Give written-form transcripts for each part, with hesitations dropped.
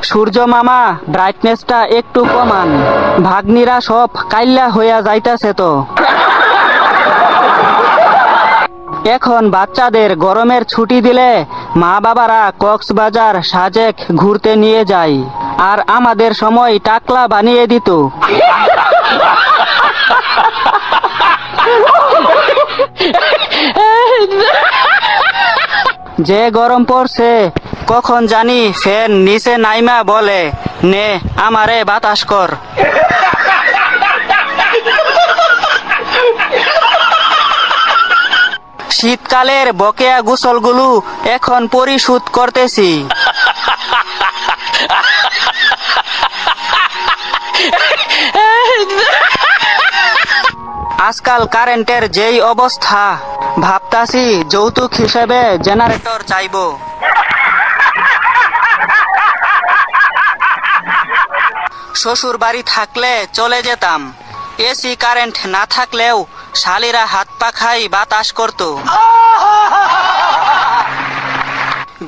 সূর্য মামা ব্রাইটনেসটা একটু কমান, ভাগ্নিরা সব কাইল্লা হইয়া যাইতাছে তো। এখন বাচ্চাদের গরমের ছুটি দিলে মা বাবারা কক্সবাজার সাজেক ঘুরতে নিয়ে যায়, আর আমাদের সময় টাকলা বানিয়ে দিত। যে গরম পড়ছে, কখন জানি ফ্যান নিচে নাইমা বলে, নে আমারে বাতাস কর। শীতকালের বকেয়া গোসলগুলো এখন পরিশোধ করতেছি। আজকাল কারেন্টের যেই অবস্থা, ভাবতাছি যৌতুক হিসেবে জেনারেটর চাইবো। শ্বশুর বাড়ি থাকলে চলে যেতাম, এসি কারেন্ট না থাকলেও শালিরা হাত পাখাই বাতাস করত।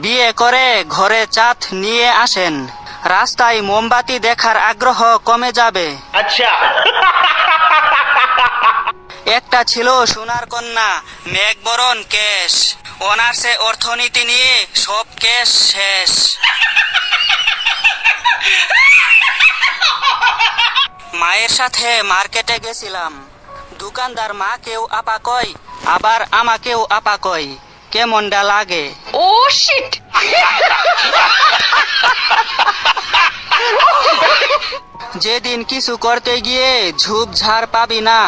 বিয়ে করে ঘরে চাঁদ নিয়ে আসেন, রাস্তায় মোমবাতি দেখার আগ্রহ কমে যাবে। আচ্ছা। একটা ছিল সোনার কন্যা, মেঘবরণ কেশ, অনার্সে অর্থনীতি নিয়ে সব কেস শেষ। মায়ের সাথে মার্কেটে গেছিলাম, দোকানদার মাকেও আপা কয়, আবার আমাকেও আপা কয়, কেমনটা লাগে। ও শিট। যেদিন কিছু করতে গিয়ে ঝুপ ঝাড় পাবি না,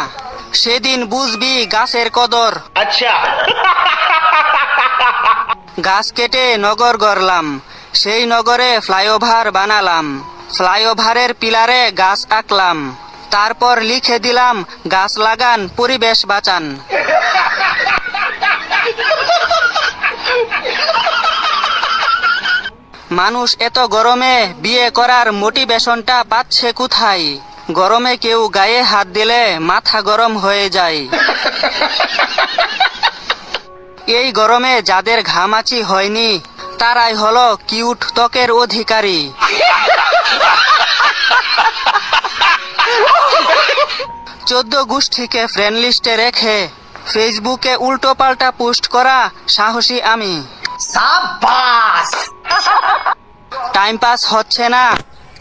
সেদিন বুঝবি গাছের কদর। আচ্ছা। গাছ কেটে নগর গড়লাম, সেই নগরে ফ্লাইওভার বানালাম, ফ্লাইওভারের পিলারে গাছ আঁকলাম, তারপর লিখে দিলাম, গাছ লাগান পরিবেশ বাঁচান। মানুষ এত গরমে বিয়ে করার মোটিভেশনটা পাচ্ছে কোথায়? গরমে কেউ গায়ে হাত দিলে মাথা গরম হয়ে যায়। এই গরমে যাদের ঘামাচি হয়নি, তারাই হলো কিউট ত্বকের অধিকারী। 14 গোষ্ঠীকে ফ্রেন্ড লিস্টে রেখে ফেসবুকে উল্টো পাল্টা পোস্ট করা সাহসী আমি। সাবাস। টাইম পাস হচ্ছে না,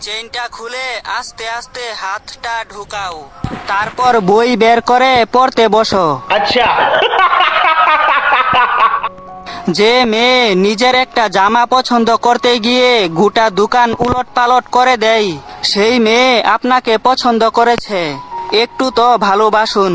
চেইনটা খুলে আস্তে আস্তে হাতটা ঢুকাও, তারপর বই বের করে পড়তে বসো। আচ্ছা। যে মেয়ে নিজের একটা জামা পছন্দ করতে গিয়ে গোটা দোকান উলট পালট করে দেয়, সেই মেয়ে আপনাকে পছন্দ করেছে, একটু তো ভালোবাসুন।